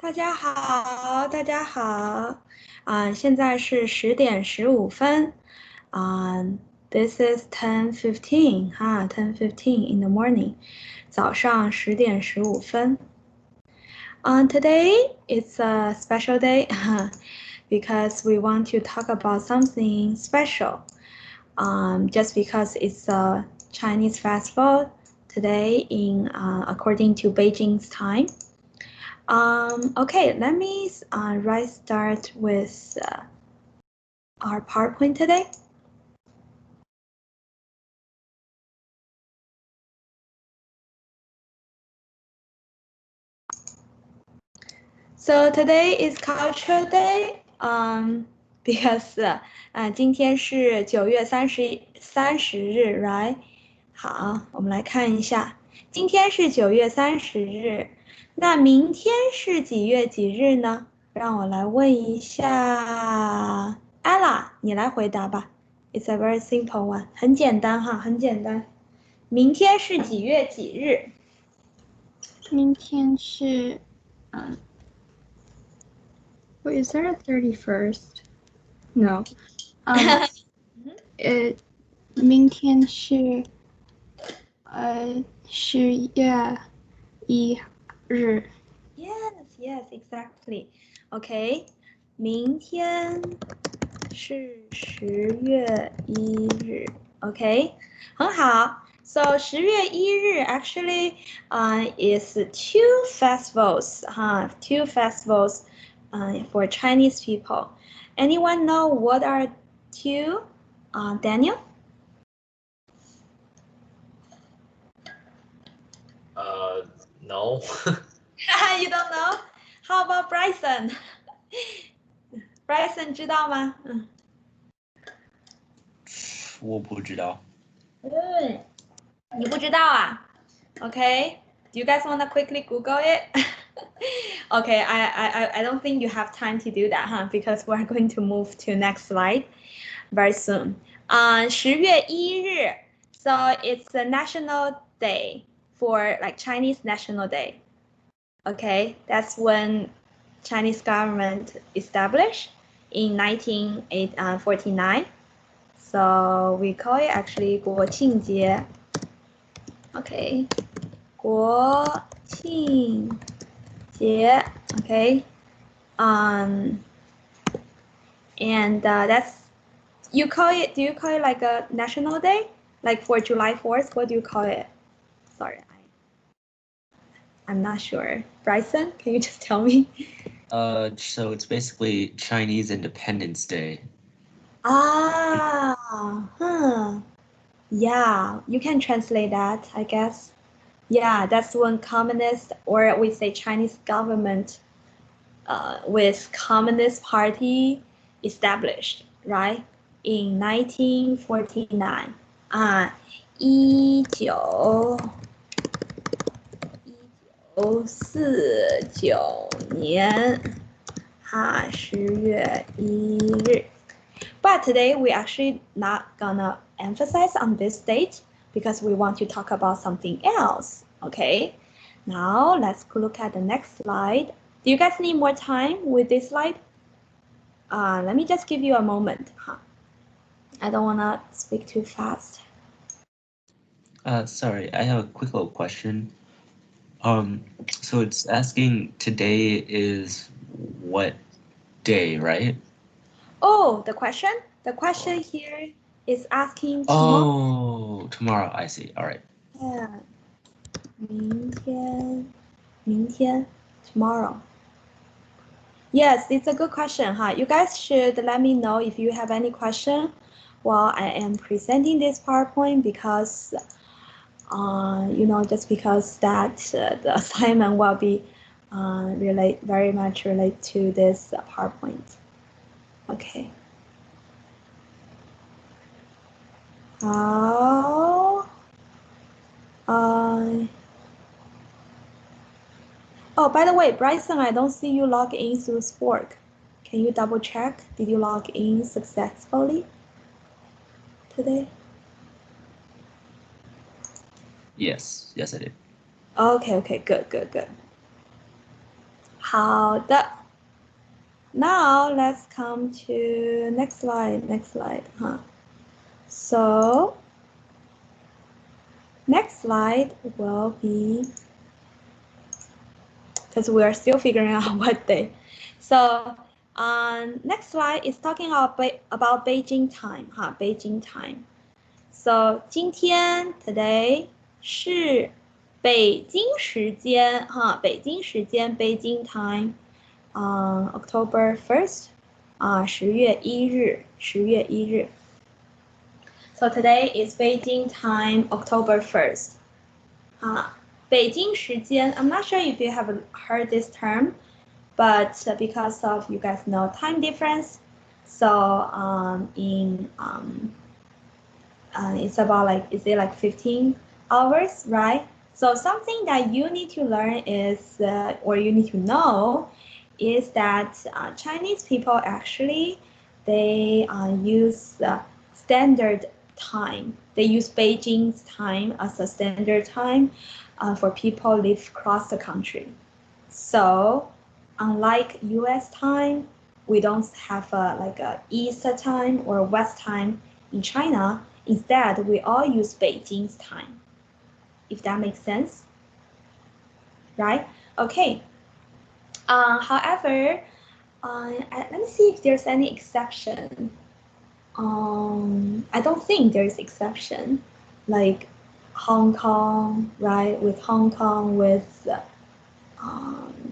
大家好，大家好，现在是10点15分，this is 10:15，10:15 in the morning，早上10点15分。Today it's a special day because we want to talk about something special. Just because it's a Chinese festival today in according to Beijing's time. Okay, let me start with our PowerPoint today. So today is Cultural Day. Because 今天是9月30日，right？好，我们来看一下，今天是9月30日，那明天是几月几日呢？让我来问一下 Ella，你来回答吧。It's a very simple one，很简单哈，很简单。明天是几月几日？明天是Wait, is there a 31st? No. 明天是10月1日。Yes, exactly. OK，明天是10月1日。OK，很好。So 10月1日 actually is two festivals, two festivals for Chinese people. Anyone know what are two? Daniel? No. You don't know? How about Bryson? Bryson 知道吗？我不知道。你不知道啊 ？Okay. Do you guys want to quickly Google it? Okay, I don't think you have time to do that, because we're going to move to next slide very soon. 10月1日, so it's a national day for like Chinese National Day. Okay, that's when Chinese government established in 1949. So we call it actually 国庆节. Okay, 国庆节. Okay, and that's you call it. Do you call it like a national day, like for July 4th? What do you call it? Sorry, I'm not sure. Bryson, can you just tell me? So it's basically Chinese Independence Day. Yeah, you can translate that, I guess. Yeah, that's when communist, or we say Chinese government, with Communist Party established, right? In 1949. 1949年10月1日. But today we actually not gonna emphasize on this date because we want to talk about something else. Okay, now let's look at the next slide. Do you guys need more time with this slide? Let me just give you a moment. I don't wanna speak too fast. Sorry, I have a quick little question. So it's asking today is what day, right? Oh, the question? The question here is asking tomorrow. Oh, tomorrow. I see. All right. Yeah. 明天, tomorrow. Yes, it's a good question, You guys should let me know if you have any question while I am presenting this PowerPoint because, just because that the assignment will be very much related to this PowerPoint. Okay. Oh, by the way, Bryson, I don't see you log in through Spork. Can you double check? Did you log in successfully today? Yes, I did. Okay, good. 好的。Now let's come to next slide. So next slide will be, because we are still figuring out what day. So next slide is talking about Beijing time, Beijing time. So 今天 today 是北京时间北京时间 Beijing time October 1st 10月1日 So today is Beijing time October 1st 北京时间 I'm not sure if you have heard this term, but because of you guys know time difference, so it's about like, is it like 15 hours, right? So something that you need to learn is, or you need to know, is that Chinese people actually, they use standard time. They use Beijing's time as a standard time for people live across the country. So unlike US time, we don't have like a East time or West time in China. Instead, we all use Beijing's time, if that makes sense, right? Okay. However, let me see if there's any exception. I don't think there's exception, like Hong Kong, right? With Hong Kong, with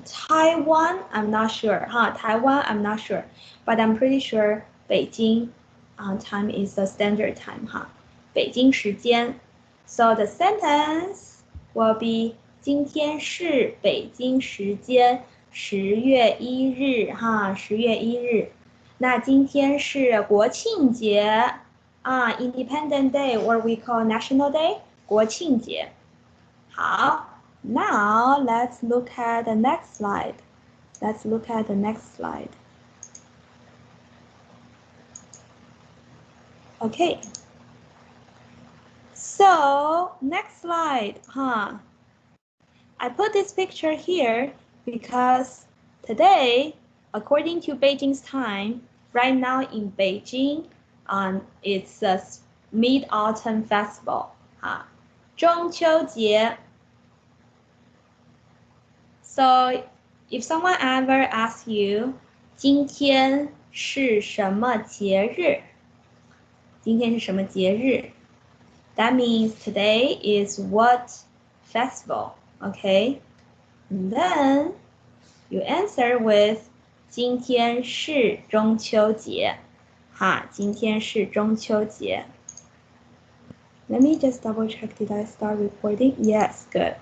Taiwan, I'm not sure. Taiwan, I'm not sure, but I'm pretty sure Beijing time is the standard time. 北京时间. So the sentence will be 今天是北京时间10月1日10月1日. 那今天是国庆节Independent Day, or we call National Day, 国庆节. 好. Now let's look at the next slide. Okay. So next slide, I put this picture here because today, according to Beijing's time, right now in Beijing, it's a Mid-Autumn Festival, 中秋节. So if someone ever asks you, 今天是什么节日? 今天是什么节日? That means today is what festival, okay? And then you answer with 今天是中秋节. 今天是中秋节. Let me just double check, did I start recording? Yes, good.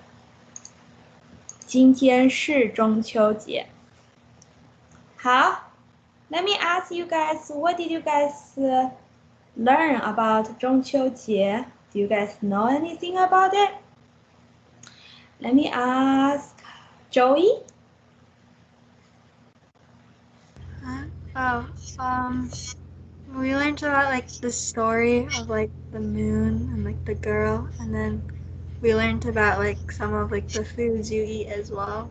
今天是中秋节. 好, let me ask you guys, what did you guys learn about 中秋节? Do you guys know anything about it? Let me ask Joey. We learned about like the story of like the moon and like the girl, and then we learned about like some of like the foods you eat as well.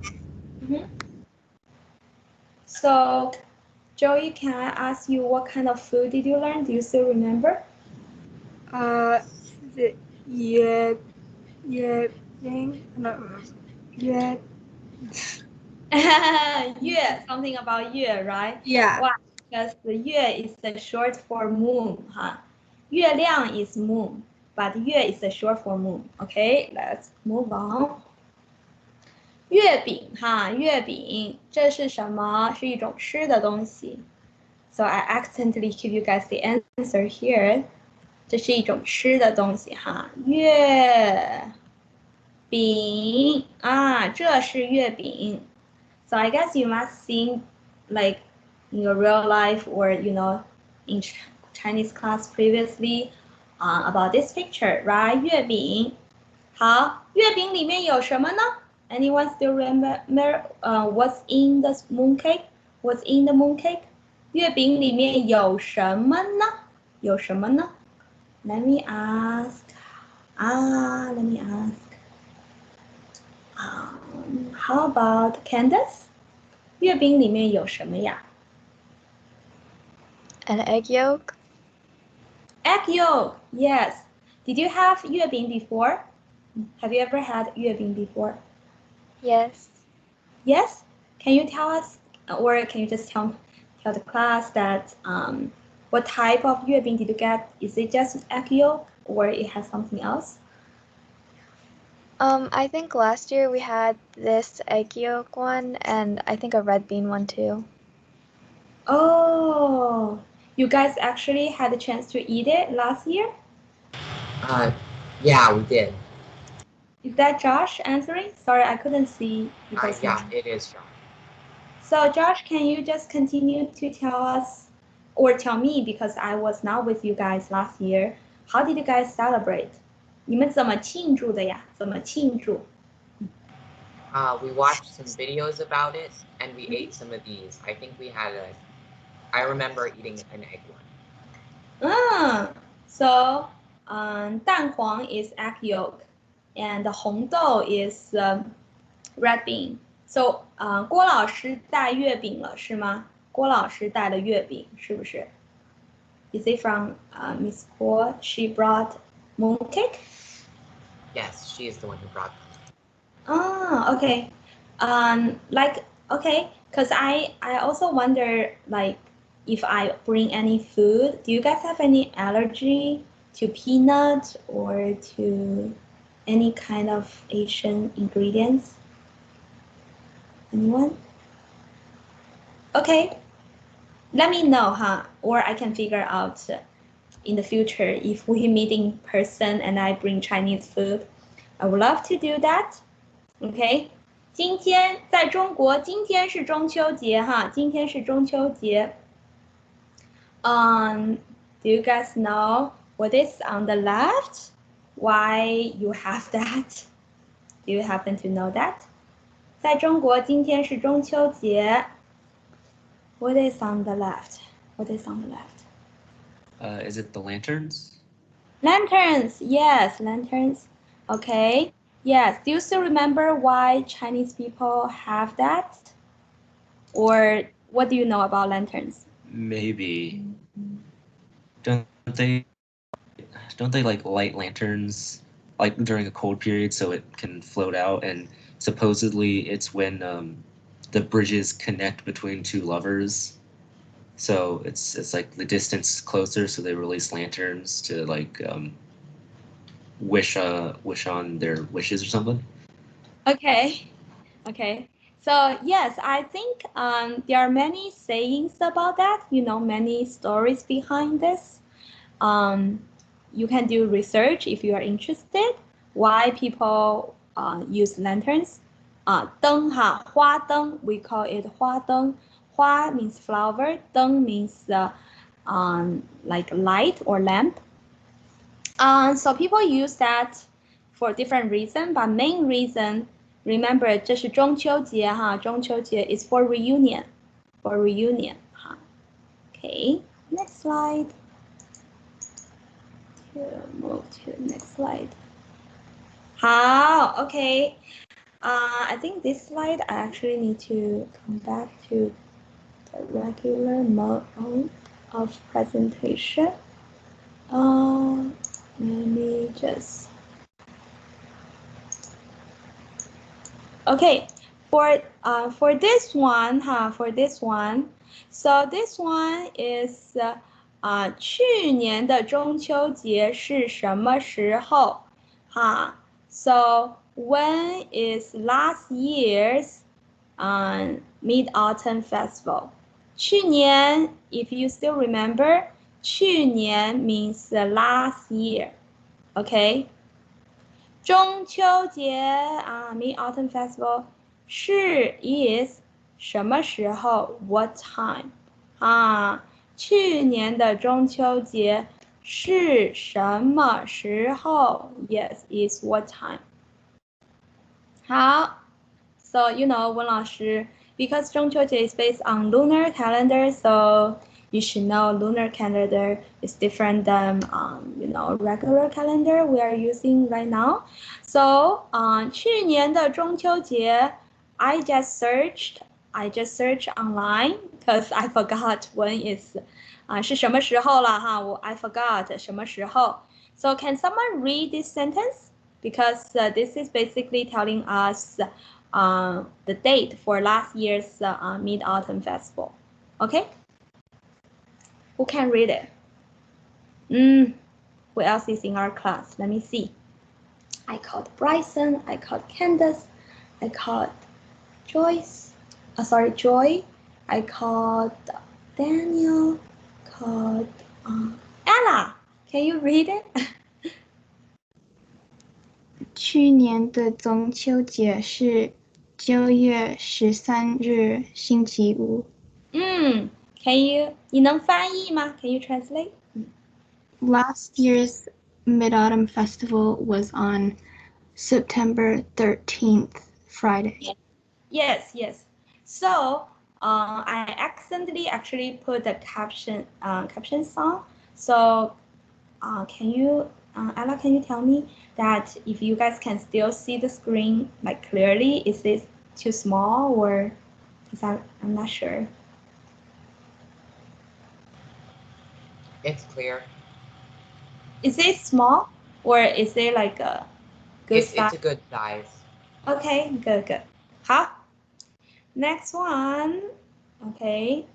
So, Joey, can I ask you what kind of food did you learn? Do you still remember? Is it yue thing? I don't remember. Yue. Yue, something about Yue, right? Yeah. Why? Because the Yue is the short for moon, 月亮 is moon, but Yue is the short for moon. Okay, let's move on. 月饼月饼，这是什么？是一种吃的东西。So I accidentally give you guys the answer here. 这是一种吃的东西月饼这是月饼。So I guess you must sing like in your real life or in Chinese class previously about this picture, right? 月饼。好，月饼里面有什么呢？Anyone still remember what's in the mooncake? What's in the mooncake? 月饼里面有什么呢？有什么呢？ Let me ask. How about Candace? 月饼里面有什么呀 An egg yolk?？Egg yolk. Yes. Did you have 月饼 before? Have you ever had 月饼 before? Yes. Yes. Can you tell us, or can you just tell the class that what type of 月饼 did you get? Is it just egg yolk, or it has something else? I think last year we had this egg yolk one and I think a red bean one too. Oh, you guys actually had a chance to eat it last year? Yeah, we did. Is that Josh answering? Sorry, I couldn't see because Yeah, it is John. So Josh, can you just continue to tell us, or tell me, because I was not with you guys last year, how did you guys celebrate? 你们怎么庆祝的呀？怎么庆祝？ We watched some videos about it, and we ate some of these. I think we had I remember eating an egg one. So, 蛋黄 is egg yolk, and 红豆 is red bean. So, 郭老师带月饼了是吗？郭老师带了月饼是不是？ Is it from Miss Guo? She brought mooncake? Yes, she is the one who brought them. Okay. Okay, because I also wonder, like, if I bring any food, do you guys have any allergy to peanut or to any kind of Asian ingredients? Anyone? Okay. Let me know, huh? Or I can figure out in the future if we meet in person and I bring Chinese food. I would love to do that. OK， 今天在中国，今天是中秋节哈，今天是中秋节。Do you guys know what is on the left? Why you have that? Do you happen to know that? 在中国，今天是中秋节。What is on the left? What is on the left? Is it the lanterns? Lanterns, yes, lanterns. Okay. Yes, do you still remember why Chinese people have that? Or what do you know about lanterns? Maybe. Don't they like light lanterns like during a cold period so it can float out, and supposedly it's when the bridges connect between two lovers. So it's like the distance closer, so they release lanterns to like wish on their wishes or something. Okay. So yes, I think there are many sayings about that. You know, many stories behind this. You can do research if you are interested. Why people use lanterns? 灯哈，花灯 we call it 花灯。花 means flower. 灯 means like light or lamp. So people use that for different reason, but main reason, remember 这是中秋节哈，中秋节 is for reunion, 哈。Okay, next slide. To move to the next slide. 好 okay. I think this slide I actually need to come back to the regular mode of presentation. Let me just. Okay, for this one, for this one, so this one is 去年的中秋节是什么时候？So when is last year's Mid-Autumn Festival? 去年, if you still remember, 去年 means the last year. Okay. 中秋节Mid-Autumn Festival 是 is 什么时候 what time 去年的中秋节是什么时候 yes is what time 好 so you know 温老师 because 中秋节 is based on lunar calendar, so you should know lunar calendar is different than you know regular calendar we are using right now. So 去年的中秋节 I just searched I just search online because I forgot when is 是什么时候了哈，I forgot 什么时候。So can someone read this sentence? Because this is basically telling us the date for last year's Mid-Autumn Festival. Okay? Who can read it? Who else is in our class? Let me see. I called Bryson, I called Candace, I called Joyce, Joy, I called Daniel, called Ella. Can you read it? 去年的中秋节是9月13日星期五。你能翻译吗？ Can you translate? Last year's Mid-Autumn Festival was on September 13th, Friday. Yes. So I accidentally actually put the caption song. So can you, Ella, can you tell me that if you guys can still see the screen like clearly, is this too small or? Because I'm not sure. It's clear. Is it small or is it like a good size? It's a good size. Okay, good. 好 ，Next one. Okay.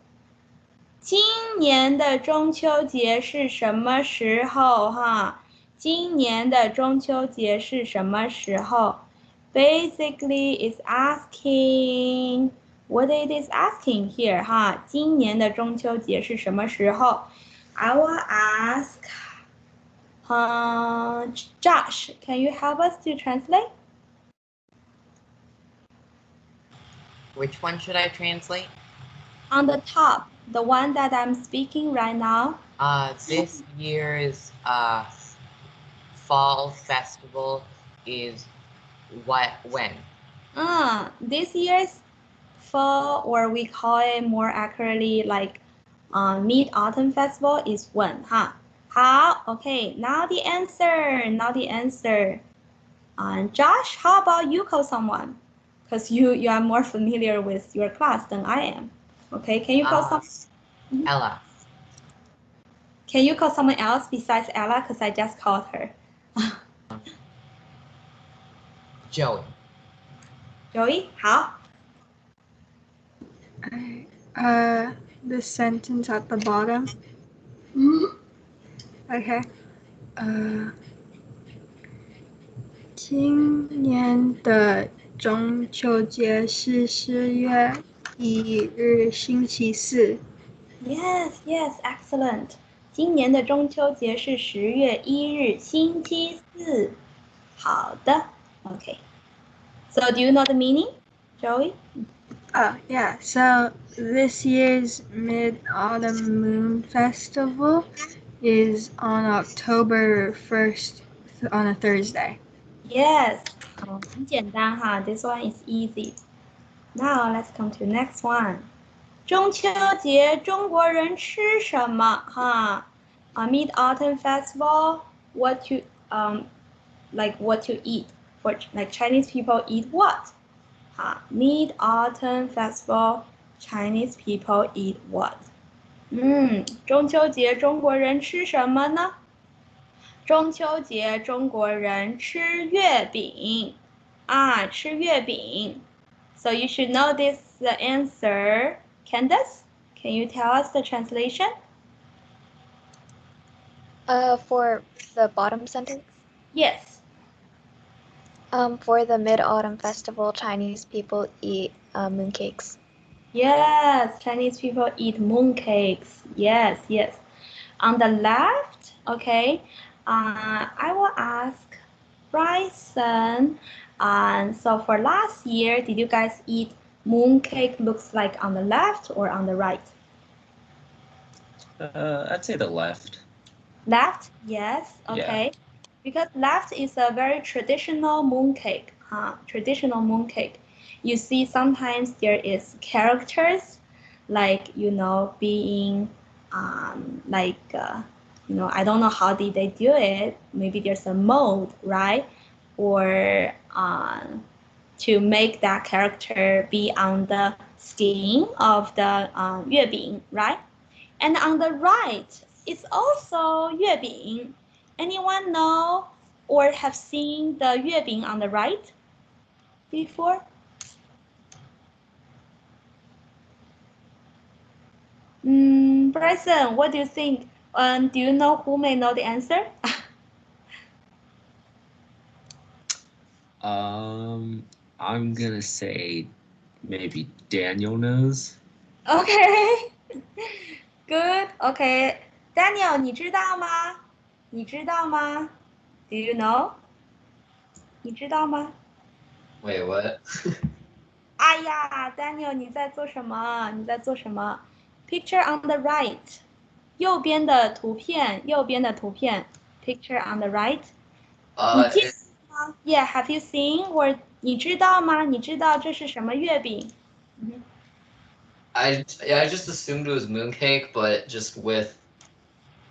今年的中秋节是什么时候？哈，今年的中秋节是什么时候 ？Basically, it's asking what it is asking here. 哈，今年的中秋节是什么时候 ？I will ask. Josh, can you help us to translate? Which one should I translate? On the top, the one that I'm speaking right now. This year's fall festival is when? This year's fall, or we call it more accurately like Mid-Autumn Festival is when, huh? How? Okay, now the answer. Josh, how about you call someone? Because you are more familiar with your class than I am. Okay, can you call someone? Ella. Can you call someone else besides Ella? Because I just called her. Joey. Joey, how? The sentence at the bottom. Okay. 今年的中秋节是10月1日星期四。Yes, excellent. 今年的中秋节是10月1日星期四。好的 Okay. So do you know the meaning, Joey? Oh, yeah. So this year's Mid-Autumn Moon Festival is on October 1st on a Thursday. Yes. 很简单哈 This one is easy. Now let's come to next one. 中秋节中国人吃什么哈 Mid-Autumn Festival, what to eat? For like Chinese people eat what? Mid-Autumn Festival, Chinese people eat what? 中秋节中国人吃什么呢？中秋节中国人吃月饼吃月饼 So you should know this answer. Candace, can you tell us the translation? For the bottom sentence? Yes. For the Mid-Autumn Festival, Chinese people eat mooncakes. Yes, Chinese people eat mooncakes. Yes. On the left, okay, I will ask Bryson. So for last year, did you guys eat mooncake looks like on the left or on the right? I'd say the left. Left, yes, okay. Yeah. Because left is a very traditional mooncake, traditional mooncake. You see sometimes there is characters like, being I don't know how did they do it. Maybe there's a mold, right? Or to make that character be on the skin of the 月饼, right? And on the right, it's also 月饼. Anyone know or have seen the 月饼 on the right before? Bryson, what do you think? Do you know who may know the answer? I'm gonna say maybe Daniel knows. Okay, good. Okay, Daniel, 你知道吗？你知道吗？ Do you know? 你知道吗？ Wait, what? 哎呀 ，Daniel，你在做什么？你在做什么 ？Picture on the right， 右边的图片，右边的图片。Picture on the right。你记得吗 ？Yeah，have you seen or 你知道吗？你知道这是什么月饼？ I just assumed it was mooncake, but just with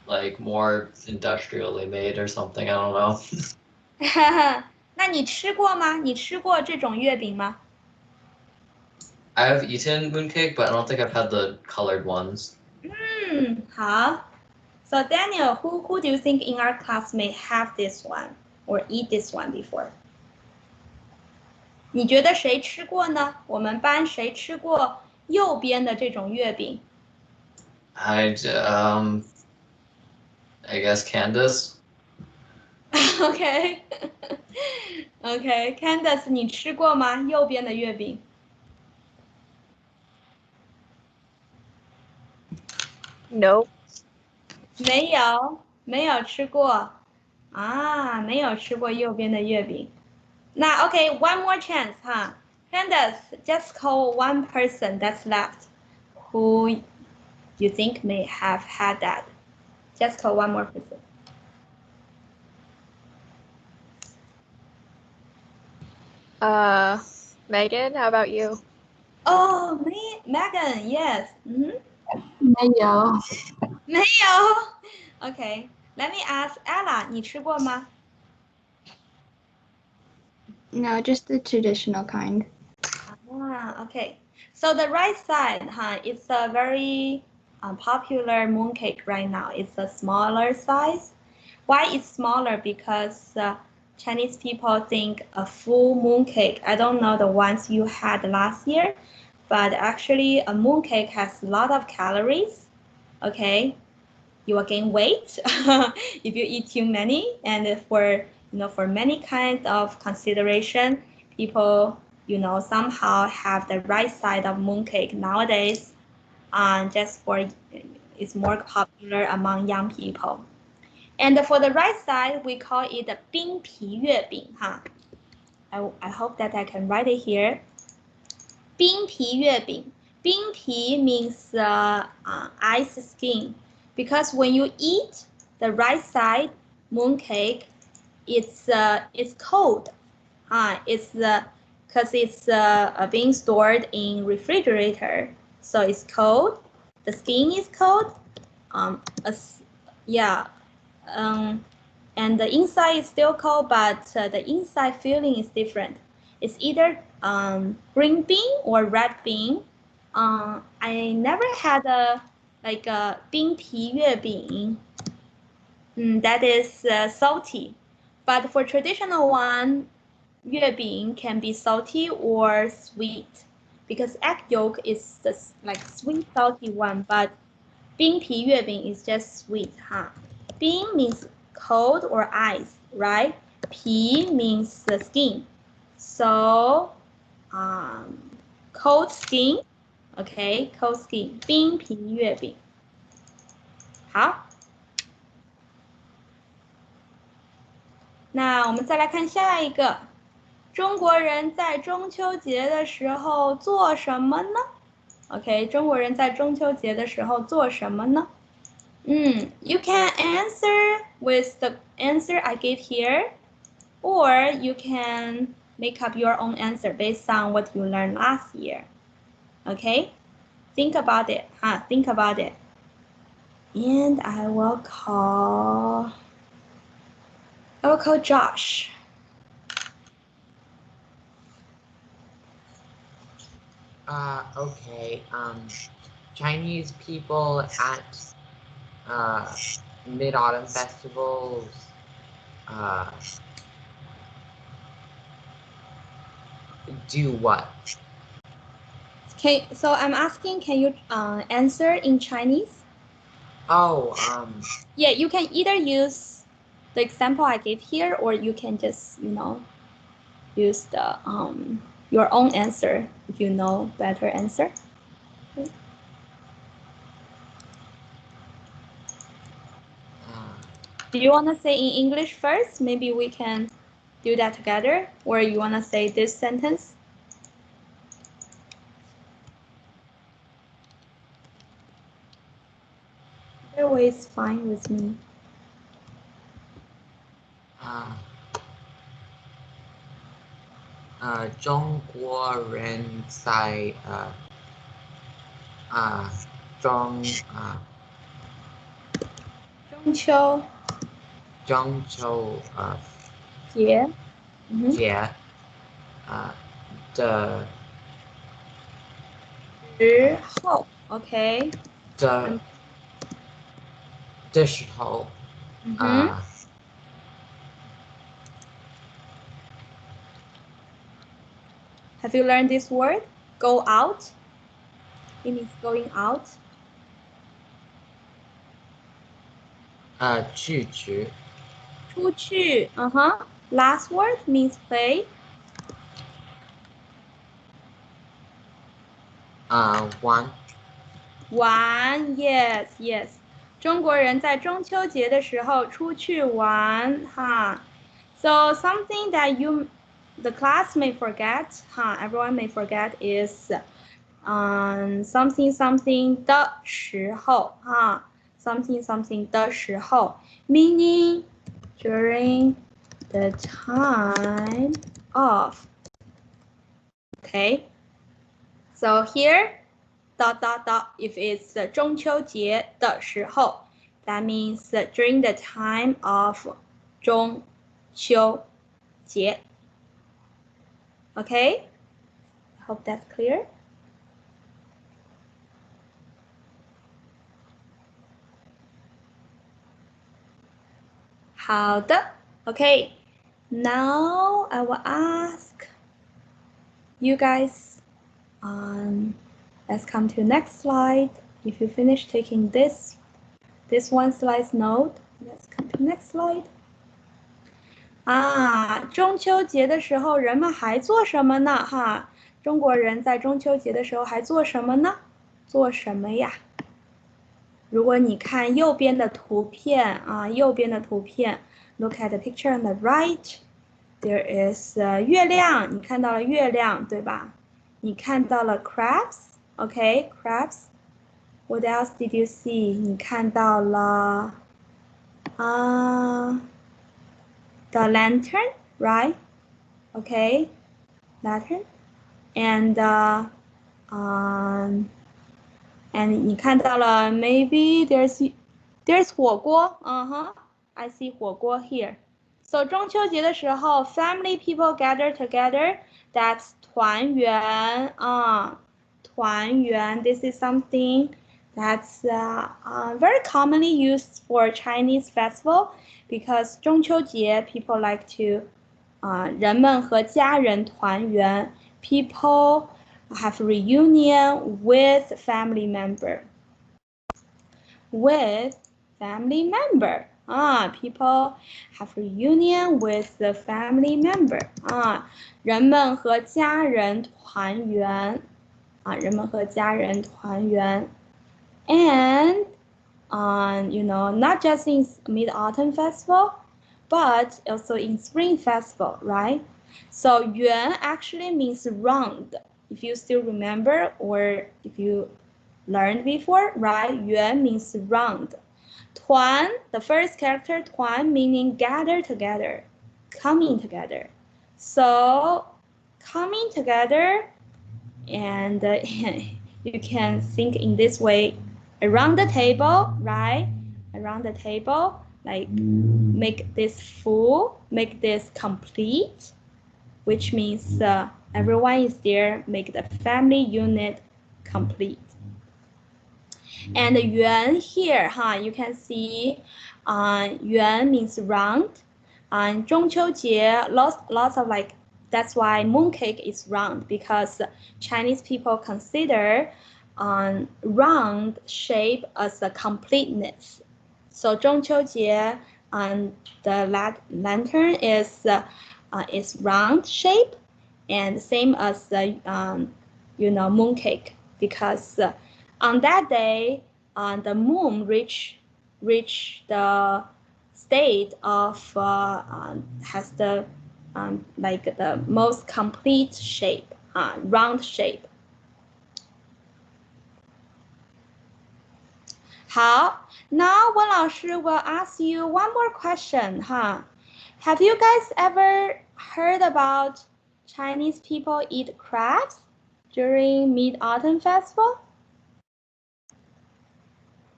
like more industrially made or something. I don't know. 那你吃过吗？你吃过这种月饼吗？ I've eaten mooncake, but I don't think I've had the colored ones. 好。So Daniel, who do you think in our class may have this one or eat this one before? 你觉得谁吃过呢？我们班谁吃过右边的这种月饼？ I guess Candace. OK OK Candace 你吃过吗？右边的月饼 Nope. 没有吃过啊，没有吃过右边的月饼。那 OK one more chance 哈 Candace just call one person that's left who you think may have had that. Just call one more person. Megan, how about you? Oh, Megan, yes. 没有。没有 Okay, let me ask Ella, 你吃过吗 No, just the traditional kind. Okay. So the right side, it's a very popular mooncake right now. It's a smaller size. Why it's smaller? Because Chinese people think a full mooncake. I don't know the ones you had last year, but actually a mooncake has a lot of calories. Okay, you will gain weight if you eat too many. And for many kinds of consideration, people somehow have the right side of mooncake nowadays, just for it's more popular among young people. And for the right side, we call it the 冰皮月饼 I hope that I can write it here. 冰皮月饼冰皮 means ice skin, because when you eat the right side mooncake, it's cold. It's because it's being stored in refrigerator, so it's cold. The skin is cold. And the inside is still cold, but the inside feeling is different. It's either green bean or red bean. I never had a 冰皮月饼 that is salty, but for traditional one, 月饼 can be salty or sweet, because egg yolk is the sweet salty one, but 冰皮月饼 is just sweet 冰 means cold or ice, right? 皮 means the skin. So, cold skin, okay, cold skin, 冰皮月饼。好，那我们再来看下一个，中国人在中秋节的时候做什么呢 ？OK， 中国人在中秋节的时候做什么呢？You can answer with the answer I gave here, or you can make up your own answer based on what you learned last year. Okay? Think about it. Think about it. And I will call Josh. Okay. Chinese people at Mid-Autumn festivals do what? Okay, so I'm asking, can you answer in Chinese? Oh, Yeah, you can either use the example I gave here, or you can just, use the your own answer if you know better answer. Do you want to say in English first? Maybe we can do that together, or you want to say this sentence? Either way is fine with me. 中国人在中秋节节的时候 ，OK，的时候Have you learned this word? Go out. It means going out. 去吃出去 Last word means play. 玩 yes. 中国人在中秋节的时候出去玩哈。So something that the class may forget, everyone may forget is something 的时候something 的时候 meaning during the time of. Okay, so here if it's 中秋节的时候 that means during the time of 中秋节 Okay, I hope that's clear. Okay, now I will ask you guys, let's come to next slide. If you finish taking this one slide's note, let's come to next slide. 中秋节的时候人们还做什么呢？中国人在中秋节的时候还做什么呢？做什么呀？如果你看右边的图片look at the picture on the right, there is 月亮，你看到了月亮，对吧？你看到了 crabs, okay, crabs. What else did you see? 你看到了the lantern, right? Okay, lantern, and 你看到了 maybe there's 火锅I see 火锅 here. So 中秋节的时候 family people gather together, that's 团圆团圆 this is something that's very commonly used for Chinese festival because 中秋节 people like to 人们和家人团圆 people have reunion with family member. People have reunion with the family member. 人们和家人团圆人们和家人团圆 And not just in Mid-Autumn Festival, but also in Spring Festival, right? So 圆 actually means round. If you still remember or if you learned before, right? 圆 means round. 团, the first character 团 meaning gather together, coming together. So coming together, and you can think in this way around the table, right? Around the table, like make this full, make this complete, which means Everyone is there, make the family unit complete. And yuan here, you can see yuan means round. And 中秋节, lots of like, that's why mooncake is round, because Chinese people consider round shape as a completeness. So 中秋节, the lantern is round shape, and same as the mooncake, because on that day, the moon reach the state of has the like the most complete shape, round shape. 好, now Wen 老师 will ask you one more question, Have you guys ever heard about Chinese people eat crabs during Mid-Autumn Festival?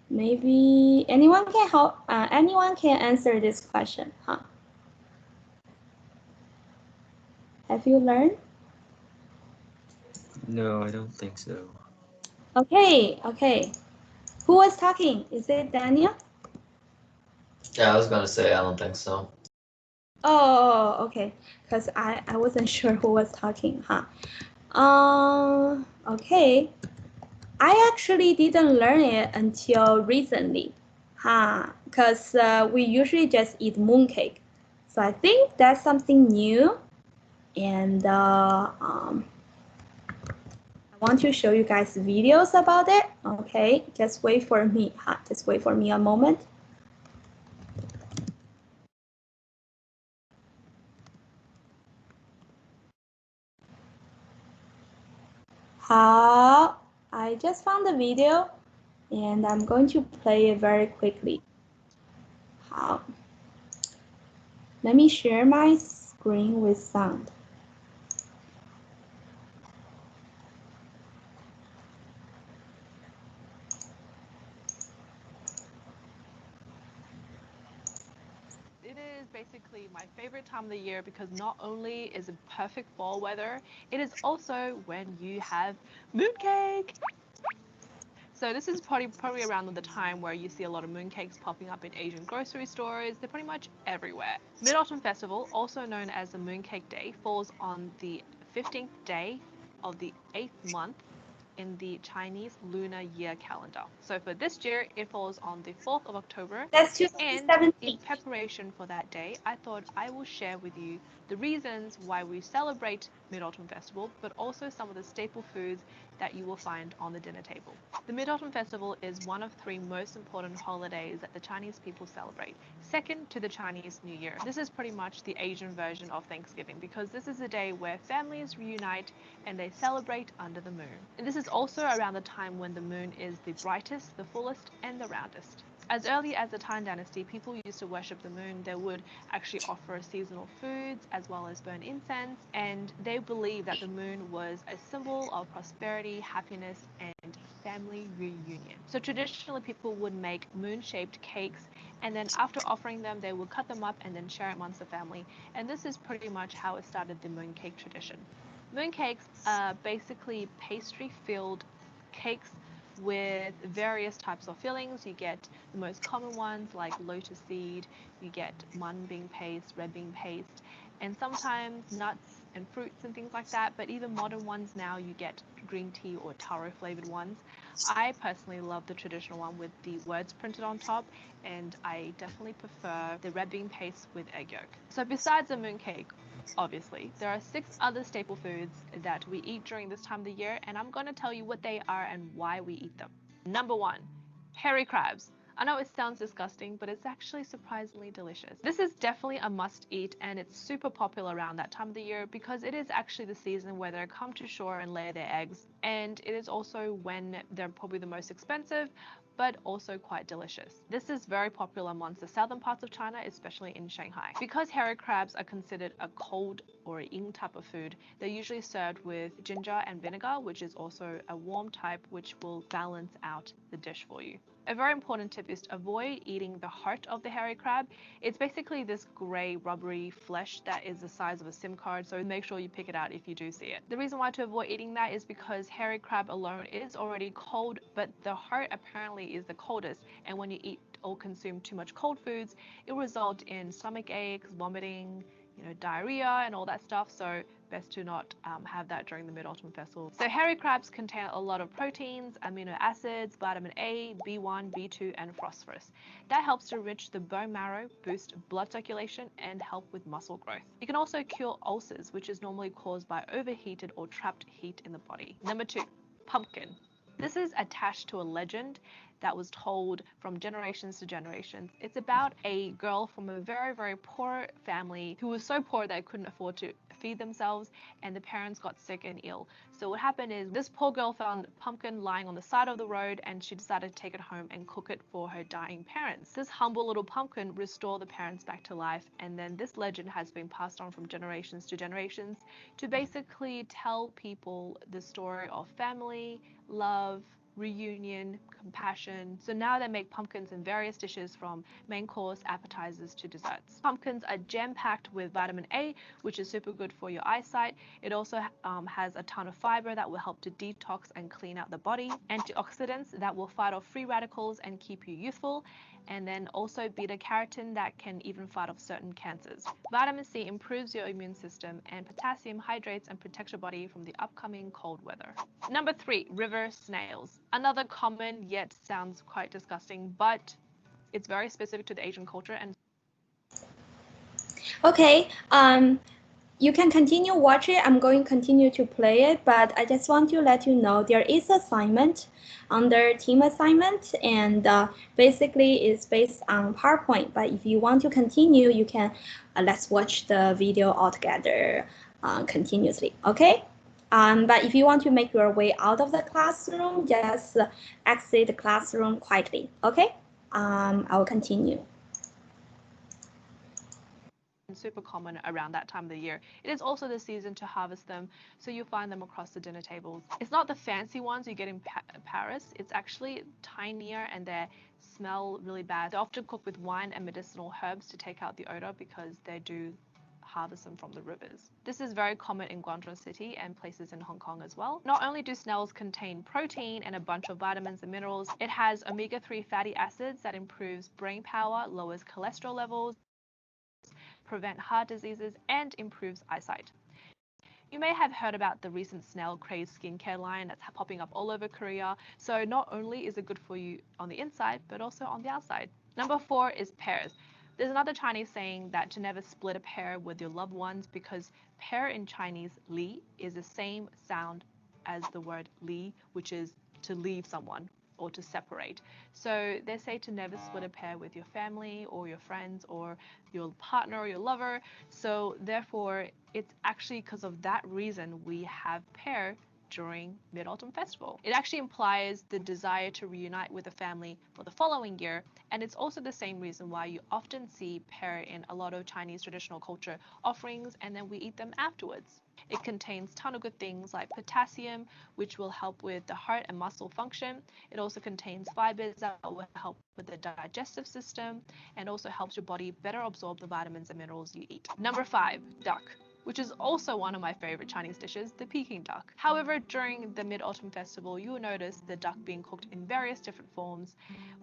Maybe anyone can help. Anyone can answer this question, Have you learned? No, I don't think so. Okay. Who was talking? Is it Daniel? Yeah, I was gonna say I don't think so. Oh, okay. Because I wasn't sure who was talking, Okay. I actually didn't learn it until recently, because we usually just eat mooncake. So I think that's something new, and I want to show you guys videos about it. Okay, just wait for me, Just wait for me a moment. I just found the video, and I'm going to play it very quickly. Let me share my screen with sound. It is basically my favorite time of the year because not only is it perfect fall weather, it is also when you have mooncake. So this is probably around the time where you see a lot of mooncakes popping up in Asian grocery stores. They're pretty much everywhere. Mid-Autumn Festival, also known as the Mooncake Day, falls on the 15th day of the 8th month in the Chinese lunar year calendar. So for this year, it falls on the 4th of October. That's And 2017. in preparation for that day, I thought I will share with you the reasons why we celebrate Mid-Autumn Festival, but also some of the staple foods that you will find on the dinner table. The Mid-Autumn Festival is one of 3 most important holidays that the Chinese people celebrate, second to the Chinese New Year. This is pretty much the Asian version of Thanksgiving because this is a day where families reunite and they celebrate under the moon. And this is also around the time when the moon is the brightest, the fullest, and the roundest. As early as the Tang Dynasty, people used to worship the moon. They would actually offer seasonal foods as well as burn incense, and they believed that the moon was a symbol of prosperity, happiness, and family reunion. So traditionally, people would make moon-shaped cakes, and then after offering them, they would cut them up and then share it amongst the family. And this is pretty much how it started the mooncake tradition. Mooncakes are basically pastry-filled cakes with various types of fillings. You get the most common ones like lotus seed, you get mung bean paste, red bean paste, and sometimes nuts and fruits and things like that. But even modern ones now, you get green tea or taro flavored ones. I personally love the traditional one with the words printed on top, and I definitely prefer the red bean paste with egg yolk. So besides the mooncake, obviously, there are 6 other staple foods that we eat during this time of the year, and I'm going to tell you what they are and why we eat them. Number 1, hairy crabs. I know it sounds disgusting, but it's actually surprisingly delicious. This is definitely a must eat, and it's super popular around that time of the year because it is actually the season where they come to shore and lay their eggs. and it is also when they're probably the most expensive, but also quite delicious. This is very popular amongst the southern parts of China, especially in Shanghai. Because hairy crabs are considered a cold or a yin type of food, they're usually served with ginger and vinegar, which is also a warm type, which will balance out the dish for you. A very important tip is to avoid eating the heart of the hairy crab. It's basically this gray rubbery flesh that is the size of a SIM card, so make sure you pick it out if you do see it. The reason why to avoid eating that is because hairy crab alone is already cold, but the heart apparently is the coldest, and when you eat or consume too much cold foods, it will result in stomach aches, vomiting, diarrhea and all that stuff, so best to not have that during the Mid-Autumn Festival. So hairy crabs contain a lot of proteins, amino acids, vitamin A, B1, B2 and phosphorus. That helps to enrich the bone marrow, boost blood circulation and help with muscle growth. It can also cure ulcers, which is normally caused by overheated or trapped heat in the body. Number 2, pumpkin. This is attached to a legend that was told from generations to generations. It's about a girl from a very, very poor family who was so poor they couldn't afford to feed themselves, and the parents got sick and ill. So what happened is this poor girl found pumpkin lying on the side of the road, and she decided to take it home and cook it for her dying parents. This humble little pumpkin restored the parents back to life, and then this legend has been passed on from generations to generations to basically tell people the story of family, love, reunion, compassion. So now they make pumpkins in various dishes, from main course, appetizers to desserts. Pumpkins are jam-packed with vitamin A, which is super good for your eyesight. It also has a ton of fiber that will help to detox and clean out the body, antioxidants that will fight off free radicals and keep you youthful, and then also beta carotene that can even fight off certain cancers. Vitamin C improves your immune system, and potassium hydrates and protects your body from the upcoming cold weather. Number 3, river snails. Another common yet sounds quite disgusting, but it's very specific to the Asian culture. And okay, you can continue watch it. I'm going to continue to play it, but I just want to let you know there is assignment under team assignment, and basically it's based on PowerPoint. But if you want to continue, you can let's watch the video all together continuously. Okay. But if you want to make your way out of the classroom, just exit the classroom quietly. Okay. I will continue. Super common around that time of the year. It is also the season to harvest them, so you'll find them across the dinner tables. It's not the fancy ones you get in Paris. It's actually tinier, and they smell really bad. They're often cooked with wine and medicinal herbs to take out the odor, because they do harvest them from the rivers. This is very common in Guangzhou City and places in Hong Kong as well. Not only do snails contain protein and a bunch of vitamins and minerals, it has omega-3 fatty acids that improves brain power, lowers cholesterol levels, prevent heart diseases, and improves eyesight. You may have heard about the recent snail crazed skincare line that's popping up all over Korea. So not only is it good for you on the inside, but also on the outside. Number 4 is pears. There's another Chinese saying that to never split a pear with your loved ones, because pear in Chinese, li, is the same sound as the word li, which is to leave someone or to separate. So they say to never split a pear with your family or your friends or your partner or your lover. So therefore, it's actually because of that reason we have pear during Mid-Autumn Festival. It actually implies the desire to reunite with the family for the following year, and it's also the same reason why you often see pear in a lot of Chinese traditional culture offerings, and then we eat them afterwards. It contains a ton of good things like potassium, which will help with the heart and muscle function. It also contains fibers that will help with the digestive system, and also helps your body better absorb the vitamins and minerals you eat. Number 5, duck, which is also one of my favorite Chinese dishes, the Peking duck. However, during the Mid-Autumn Festival, you will notice the duck being cooked in various different forms.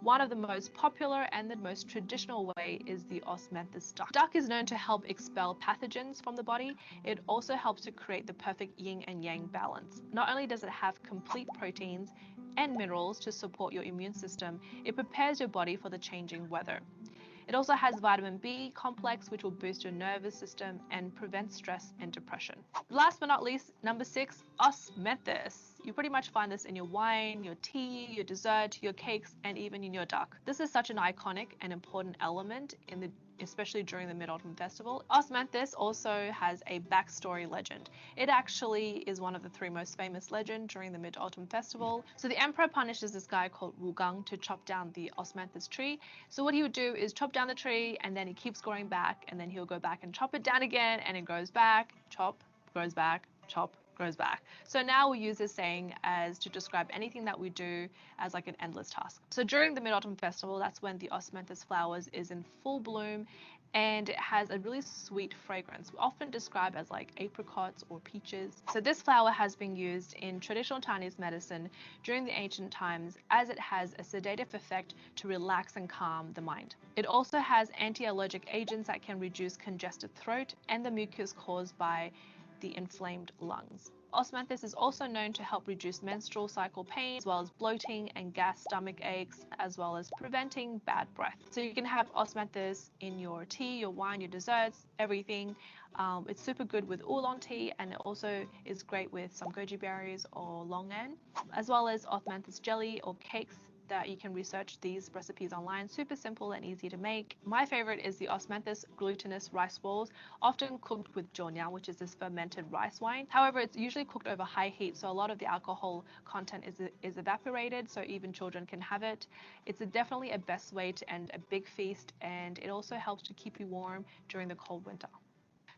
One of the most popular and the most traditional way is the osmanthus duck. Duck is known to help expel pathogens from the body. It also helps to create the perfect yin and yang balance. Not only does it have complete proteins and minerals to support your immune system, it prepares your body for the changing weather. It also has vitamin B complex, which will boost your nervous system and prevent stress and depression. Last but not least, number 6, osmanthus. You pretty much find this in your wine, your tea, your dessert, your cakes, and even in your duck. This is such an iconic and important element in the especially during the Mid-Autumn Festival. Osmanthus also has a backstory legend. It actually is one of the 3 most famous legends during the Mid-Autumn Festival. So the emperor punishes this guy called Wu Gang to chop down the Osmanthus tree. So what he would do is chop down the tree, and then he keeps growing back, and then he'll go back and chop it down again, and it grows back, chop, grows back, chop, grows back. So now we use this saying as to describe anything that we do as like an endless task. So during the Mid-Autumn Festival, that's when the Osmanthus flowers is in full bloom, and it has a really sweet fragrance, often described as like apricots or peaches. So this flower has been used in traditional Chinese medicine during the ancient times, as it has a sedative effect to relax and calm the mind. It also has anti-allergic agents that can reduce congested throat and the mucus caused by the inflamed lungs. Osmanthus is also known to help reduce menstrual cycle pain, as well as bloating and gas stomach aches, as well as preventing bad breath. So you can have Osmanthus in your tea, your wine, your desserts, everything. It's super good with oolong tea, and it also is great with some goji berries or longan, as well as Osmanthus jelly or cakes that you can research these recipes online. Super simple and easy to make. My favorite is the Osmanthus glutinous rice balls, often cooked with jiaoniao, which is this fermented rice wine. However, it's usually cooked over high heat, so a lot of the alcohol content is evaporated, so even children can have it. It's definitely a best way to end a big feast, and it also helps to keep you warm during the cold winter.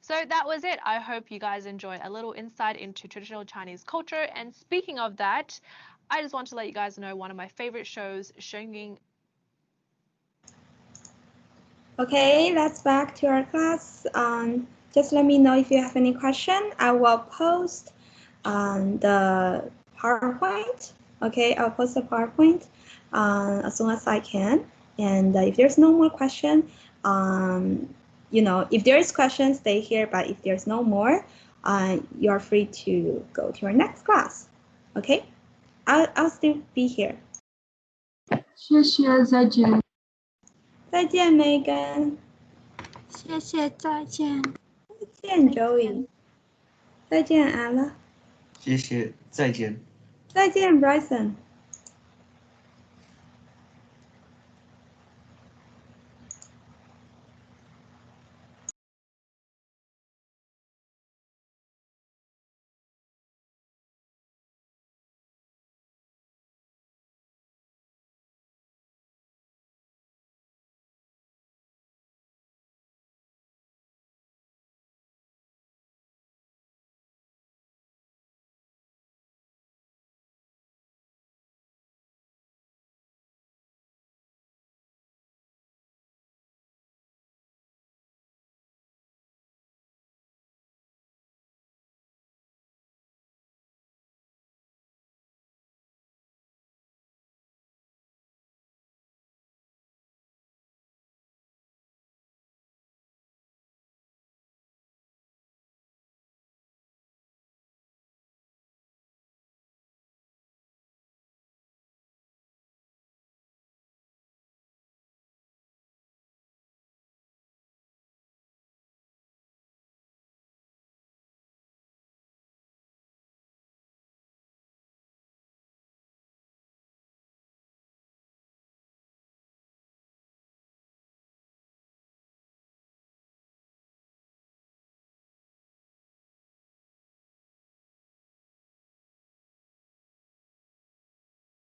So that was it. I hope you guys enjoyed a little insight into traditional Chinese culture. And speaking of that, I just want to let you guys know one of my favorite shows, Shengyin. Okay, let's back to our class. Just let me know if you have any question. I will post the PowerPoint. Okay, I'll post the PowerPoint as soon as I can. And if there's no more question, if there is question, stay here. But if there's no more, you are free to go to your next class. Okay, I'll still be here. 谢谢，再见。再见 Megan。谢谢，再见。再见 Joey。再见 Ella。谢谢，再见。再见 Bryson。